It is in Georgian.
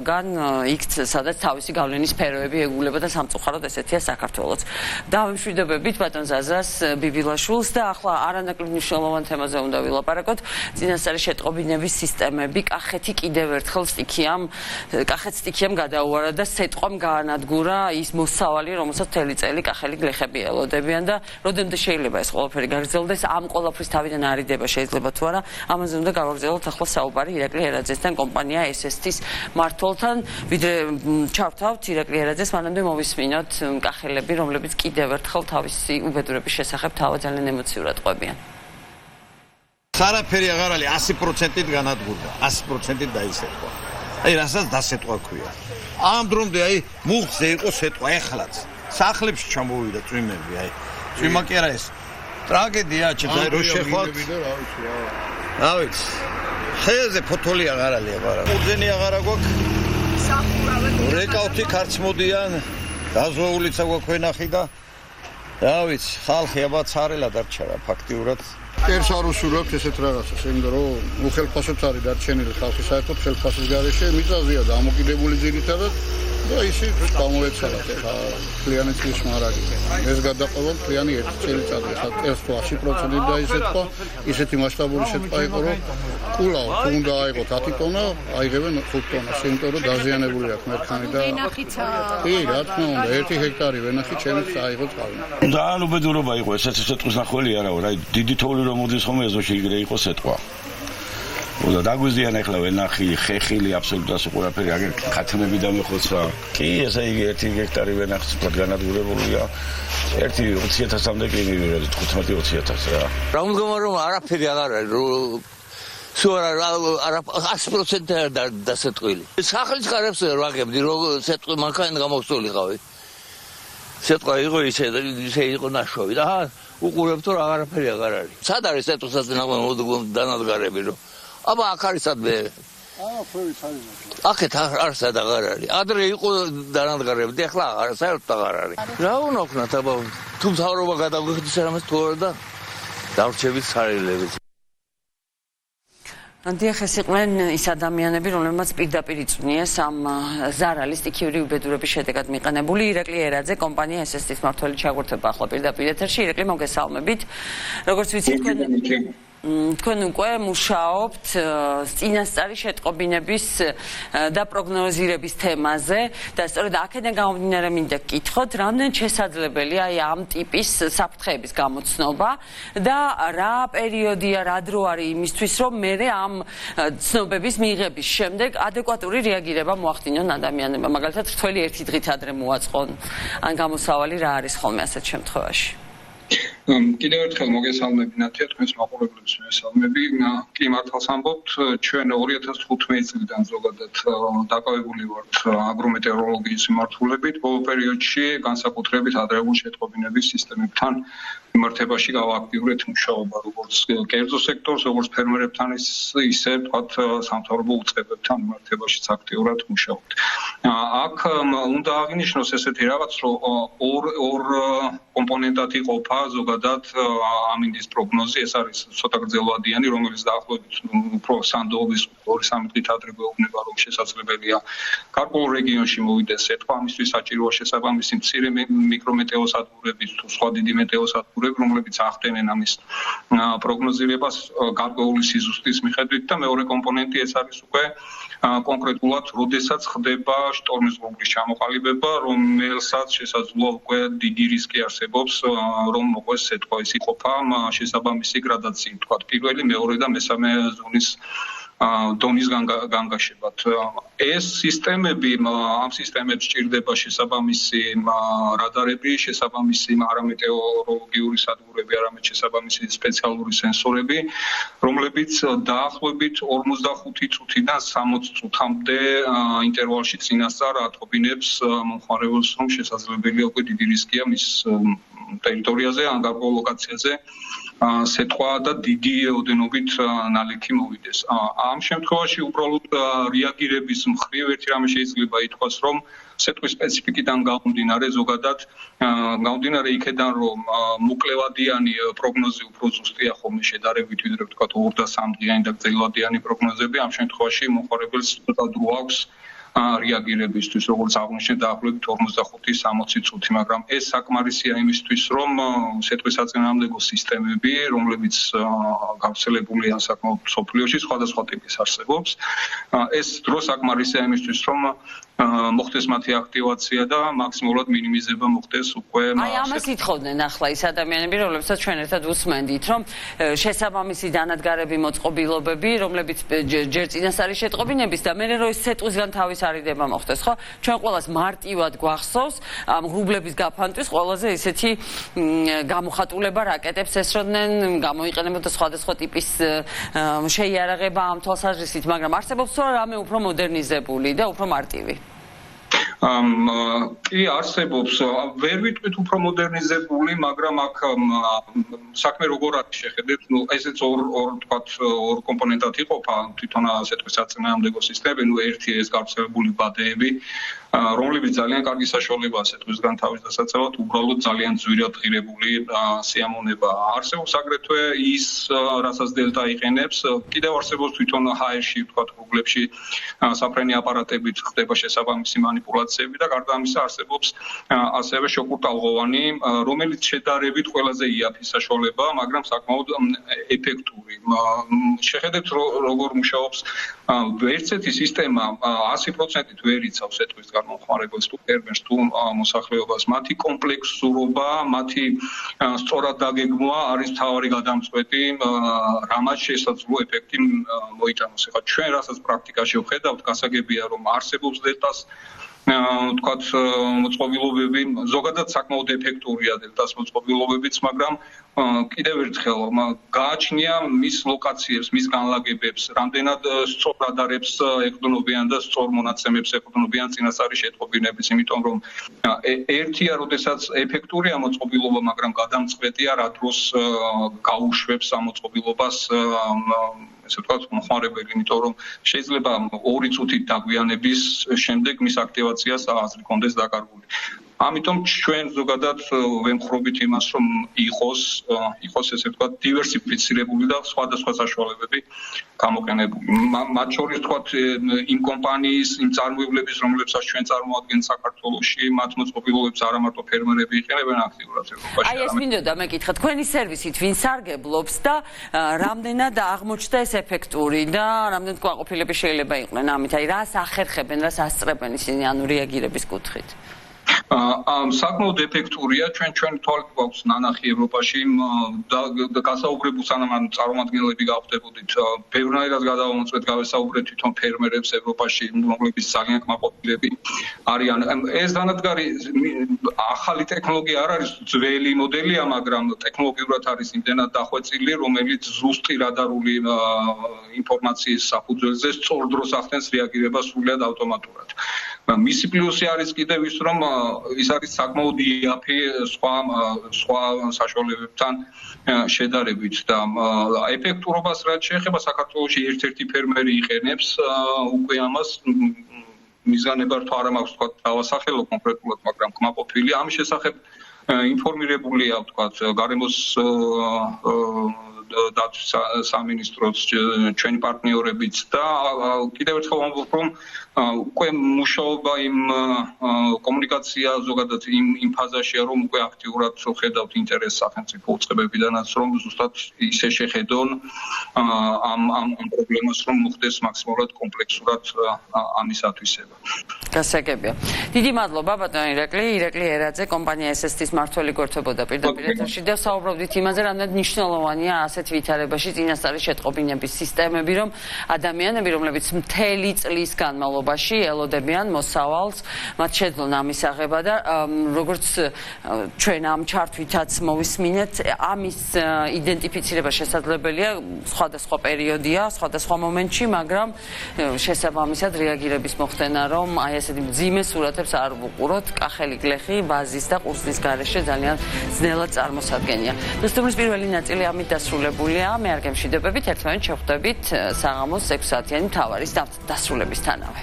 გან იქ სადაც თავისი გავლენის სფეროები ეგულება და სამწუხაროდ ესეთია საქართველოც. დავემშვიდობებით ბატონ ზაზას ბიბილაშვილს და ახლა არანაკლებ მნიშვნელოვან თემაზე უნდა ვილაპარაკოთ. წინასწარი შეტყობინების სისტემები კახეთი კიდევ ერთხელ სტიქიამ გადაუარა და სეტყვამ გაანადგურა ის მოსავალი, რომელსაც მთელი წელი კახელი გლეხები ელოდებიან და როდემდე შეიძლება ეს ყველაფერი გაგრძელდეს, ამ ყველაფრის თავიდან არიდება შეიძლება თუ არა, ამაზე უნდა გავაგრძელოთ ახლა საუბარი ირაკლი ერაძესთან, კომპანია SST-ის მმართველთან, ვიდრე ჩავთავთ ირაკლი ერაძეს, მანამდე მოვისმინოთ კახელები, რომლებიც კიდევ ერთხელ თავისი უბედურების შესახებ თავად ძალიან ემოციურად ყვებიან. არაფერი აღარ არის 100%-ით განადგურდა, 100%-ით დაისეტყვა. აი რასაც დასეტყვა ქვია. ამ დრომდე აი მუხზე იყო სეტყვა ეხლაც. სახლებში ჩამოვიდა წვიმები, აი. წვიმა კი არა ეს. ტრაგედია, ჩაი რო შეხვალთ. რა ვიცი. ხეზე ფოთოლი აღარ არის აბარა. უძენი აღარა გვაქვს. სახურავები. რეკავთი ქარც მოდიან. დაზვეულიც აგვაქვს ვენახი და რა ვიცი, ხალხი აბა ცარელა დარჩა რა ფაქტიურად. ერთ არ უსურვებთ ესეთ რაღაცას, იმიტომ რომ უხელფასოც არის დარჩენილი ხალხი საერთოდ ხელფასის გარეშე მიწაზეა დამოკიდებული ძირითადად და ისე გამოეცალათ ახლა მთლიანი წლის მარაგი. ეს გადაყოლა მთლიანი 1 წელიწადი, ახლა ეს 100%-ით დაისეთქვა, ისეთი მასშტაბური შეტყვა იყო, რომ კულაო თუ უნდა აიღოთ 10 ტონა, აიღებენ 5 ტონას, იმიტომ რომ დაზიანებული აქვს მერქანი და ვენახიცა. კი, რა თქმა უნდა, 1 ჰექტარი ვენახი ჩემს აიღო წყალი. ძალიან უბედურობა იყო ესეთი სეტყვის ნახველი არა, რა დიდი თოვლი რომ მოდის ხოლმე ეზოში იგრე იყო სეტყვა. და დაგვიზიან ახლა ვენახი, ხეხილი აბსოლუტურად ყველაფერი აგერ ხათმები დამეხოცა. კი, ესე იგი 1 ჰექტარი ვენახი სულ განადგურებულია. 1-20,000-მდე კი მივიღე 15-20,000 რა. რა მდგომარეობა არაფერი აღარ არის, სულ არა 100% დასეტყვილი. სახლის ხარებს ვაგებდი, რომ სეტყვი მანქანით გამოსულიყავი. სეტყვა იყო ისე იყო ნაშოვი და უყურებთ რომ აღარაფერი აღარ არის. სად არის სეტყვილსაც დანადგარები რომ აბა აქ არის სადმე. ფერიც არის. აქეთ არ სად აღარ არის. ადრე იყო დანადგარები, ახლა აღარ საერთოდ აღარ არის. რა უნდა ვქნათ აბა თუ მთავრობა გადაგვიხდის რამეს თუ არა და დავრჩებით სარელებით. დიახ, ეს იყვნენ ის ადამიანები, რომლებმაც პირდაპირ იწვნიეს ამ ზარალის სტიქიური უბედურების შედეგად მიყენებული. ირაკლი ერაძე, კომპანია SST-ის მმართველი ჩაგვერთება ახლა პირდაპირ ეთერში. ირაკლი, მოგესალმებით. როგორც ვიცით, თქვენ უკვე მუშაობთ წინასწარი შეტყობინების და პროგნოზირების თემაზე და სწორედ აქედან გამომდინარე მინდა გკითხოთ, რამდენ შესაძლებელია აი ამ ტიპის საფრთხეების გამოცნობა და რა პერიოდია, რა დრო არის იმისთვის, რომ მერე ამ ცნობების მიღების შემდეგ ადეკვატური რეაგირება მოახდინონ ადამიანებმა. მაგალითად, რთველი 1 დღით ადრე მოაწყონ ან გამოსავალი რა არის ხოლმე ასეთ შემთხვევაში? კიდევ ერთხელ მოგესალმები ნათია, თქვენს მაყურებლებს მესალმები. კი მართალს ამბობთ, ჩვენ 2015 წლიდან ზოგადად დაკავებული ვართ აგრომეტეოროლოგიის მიმართულებით. ბოლო პერიოდში განსაკუთრებით ადრეული შეტყობინების სისტემებთან მიმართებაში გავააქტიურეთ მუშაობა, როგორც კერძო სექტორს, როგორც ფერმერებთან, ისე ვთქვათ სამთავრობო უწყებებთან მიმართებაშიც აქტიურად მუშაობთ. აქ უნდა აღინიშნოს ესეთი რაღაც, რომ ორ კომპონენტად იყოფა ზოგადად ამინდის პროგნოზი, ეს არის ცოტა გრძელვადიანი, რომელიც დაახლოებით უფრო სანდოობის 2-3 დღით ადრე გვეუბნება, რომ შესაძლებელია გარკვეულ რეგიონში მოვიდეს სეტყვა, ამისთვის საჭიროა შესაბამისი მცირე მიკრომეტეოსადგურები თუ სხვა დიდი მეტეოსადგურები, რომლებიც ახდენენ ამის პროგნოზირებას გარკვეული სიზუსტის მიხედვით და მეორე კომპონენტი ეს არის უკვე კონკრეტულად, როდესაც ხდება შტორმის ზღურის ჩამოყალიბება, რომელსაც შესაძლოა უკვე დიდი რისკი არსებობს, რომ მოყვეს სეტყვა. ის იყოფა შესაბამისი გრადაციით, თქვათ პირველი, მეორე და მესამე ზონის დონის განგაშებად. ეს სისტემები, ამ სისტემებს სჭირდება შესაბამისი რადარები, შესაბამისი არამეტეოროლოგიური სადგურები, არამედ შესაბამისი სპეციალური სენსორები, რომლებიც დაახლოებით 45 წუთიდან 60 წუთამდე ინტერვალში წინასწარ ათყობინებს მომხმარებელს, რომ შესაძლებელია უკვე დიდი რისკია მის ტერიტორიაზე ან გარკვეულ ლოკაციაზე სეტყვა და დიდი ოდენობით ნალექი მოვიდეს. ამ შემთხვევაში უბრალოდ რეაგირების მხრივ ერთი რამე შეიძლება ითქვას, რომ სეტყვის სპეციფიკიდან გამომდინარე ზოგადად გამომდინარე იქედან, რომ მოკლევადიანი პროგნოზი უფრო ზუსტია ხოლმე შედარებით, ვიდრე ვთქვათ 2 და 3 დღიანი და გრძელვადიანი პროგნოზები. ამ შემთხვევაში მომხმარებელს ცოტა დრო აქვს რეაგირებისთვის, როგორც აღნიშნეთ, დაახლოებით 45-60 წუთი, მაგრამ ეს საკმარისია იმისთვის, რომ სიტყვისაწინააღმდეგო სისტემები, რომლებიც გავრცელებულია საკმაოდ მსოფლიოში, სხვადასხვა ტიპის არსებობს, ეს დრო საკმარისია იმისთვის, რომ მოხდეს მათი აქტივაცია და მაქსიმალურად მინიმიზება მოხდეს უკვე აი ამას ითხოვდნენ ახლა ის ადამიანები, რომლებსაც ჩვენ ერთად უსმენდით, რომ შესაბამისი დანადგარები, მოწყობილობები, რომლებიც ჯერ წინასწარი შეტყობინების და მერე რო ის სეტყვისგან თავის არიდება მოხდეს, ხო? ჩვენ ყველას მარტივად გვახსოვს ამ ღრუბლების გაფანტვის ყველაზე ისეთი გამოხატულება რაკეტებს ესროდნენ, გამოიყენებოდა სხვადასხვა ტიპის შეიარაღება ამ თვალსაზრისით, მაგრამ არსებობს რამე უფრო მოდერნიზებული და უფრო მარტივი. კი არსებობს, ვერ ვიტყვით უფრო მოდერნიზებული, მაგრამ აქ საქმე როგორ არის შეხედეთ, ესეც ორ კომპონენტად იყოფა, თვითონ სიტყვისაწინააღმდეგო სისტემები, ერთი ეს გავრცელებული ბადეები, რომლებიც ძალიან კარგი საშუალებაა სიტყვისგან თავის დასაცავად, უბრალოდ ძალიან ძვირად ღირებული სიამონება. არსებობს აგრეთვე ის, რასაც დელტა იყენებს, კიდევ არსებობს თვითონ HR-ში, ვთქვათ, ღრუბლებში საფრენი აპარატებით ხდება შესაბამისი მანიპულაციები და გარდა ამისა არსებობს ასევე შეკურტალღოვანი, რომელიც შედარებით ყველაზე იაფი საშუალებაა, მაგრამ საკმაოდ ეფექტური. შეხედეთ როგორ მუშაობს ერთერთი სისტემა 100%-ით ვერ იცავს სიტყვის გამოხმარებელს თუ ფერმერს თუ მოსახლეობას. მათი კომპლექსურობა, მათი სწორად დაგეგმვა არის მთავარი გადამწყვეტი, რამაც შესაძლო ეფექტი მოიტანოს. ეხლა ჩვენ რასაც პრაქტიკაში ვხედავთ, გასაგებია რომ არსებობს დელტას ვთქვათ მოწყობილობები, ზოგადად საკმაოდ ეფექტურია დელტას მოწყობილობებიც, მაგრამ კიდევ ერთხელ გააჩნია მის ლოკაციებს, მის განლაგებებს, რამდენად სწორ რადარებს ეყრდნობიან და სწორ მონაცემებს ეყრდნობიან წინასწარი შეტყობინების, იმიტომ რომ ერთია, როდესაც ეფექტურია მოწყობილობა, მაგრამ გადამწყვეტია რა დროს გაუშვებს ამ მოწყობილობას ესე ვთქვათ, მომხმარებელი, იმიტომ რომ შეიძლება 2 წუთით დაგვიანების შემდეგ მის აქტივაციას აზრი კონდეს დაკარგული. ამიტომ ჩვენ ზოგადად ვემხრობით იმას, რომ იყოს ესე ვთქვათ, დივერსიფიცირებული და სხვადასხვა საშუალებები გამოყენებული. მათ შორის ვთქვათ, იმ კომპანიის, იმ წარმოებლების, რომლებსაც ჩვენ წარმოადგენთ საქართველოში, მათ მოწყობილობებს არა მარტო ფერმერები იყენებენ აქტიურად ევროპაში. აი ეს მინდოდა მეკითხა, თქვენი სერვისით ვინ სარგებლობს და რამდენად აღმოჩნდა ეს ეფექტური და რამდენად კმაყოფილები შეიძლება იყვნენ ამით, აი რას ახერხებენ, რას ასწრებენ ისინი ანუ რეაგირების კუთხით? საკმაოდ ეფექტურია, ჩვენ თვალით გვაქვს ნანახი ევროპაში და გასაუბრებულ სანამ წარმომადგენლები გავხდებოდით, ბევრნაირად გადავამოწმეთ გავესაუბრეთ თვითონ ფერმერებს ევროპაში, რომლებიც ძალიან კმაყოფილები არიან. ეს დანადგარი ახალი ტექნოლოგია არ არის, ძველი მოდელია, მაგრამ ტექნოლოგიურად არის იმდენად დახვეწილი, რომელიც ზუსტი რადარული ინფორმაციის საფუძველზე სწორ დროს ახდენს რეაგირებას სრულად ავტომატურად. მისი პლუსი არის კიდევ ის, რომ ის არის საკმაოდ იაფი სხვა საშუალებებთან შედარებით და ეფექტურობას რაც შეეხება საქართველოში ერთ-ერთი ფერმერი იყენებს უკვე ამას მიზანებართვა არ მაქვს თქვა დავასახელო კონკრეტულად, მაგრამ კმაყოფილი ამის შესახებ ინფორმირებულია ვთქვათ გარემოს დაცვის სამინისტროც ჩვენი პარტნიორებიც და კიდევ ერთხელ ვამბობ რომ უკვე მუშაობა იმ კომუნიკაცია ზოგადად იმ ფაზაშია რომ უკვე აქტიურად ხედავთ ინტერესს სახელმწიფო უწყებებიდანაც რომ ზუსტად ისე შეხედონ ამ პრობლემას რომ მოხდეს მაქსიმალურად კომპლექსურად ამის ათვისება. გასაგებია. დიდი მადლობა ბატონ ირაკლი ერაძე კომპანია SST-ის მმართველი გვერდებოდა პირდაპირ ეთერში და საუბრობდით იმაზე, რამდენად მნიშვნელოვანია ასეთ ვითარებაში წინასწარი შეტყობინების სისტემები, რომ ადამიანები, რომლებიც მთელი წლის განმავლობაში ელოდებიან მოსავალს, მათ შეძლონ ამის აღება და როგორც ჩვენ ამ ჩართვითაც მოვისმინეთ, ამის იდენტიფიცირება შესაძლებელია სხვადასხვა პერიოდია, სხვადასხვა მომენტში, მაგრამ შესაბამისად რეაგირების მოხდენა, რომ აი ესეთი მძიმე სურათებს არ ვუყუროთ, კახელი გლეხი, ბაზის და ყურძნის გარეშე ძალიან ძნელად წარმოსადგენია. დოსტომრის პირველი ნაწილი ამით დასრულებულია. მე არ გემშვიდობებით, ერთმანეთს შევხვდებით საღამოს 6 საათიანი მთავარის დასრულებისთანავე.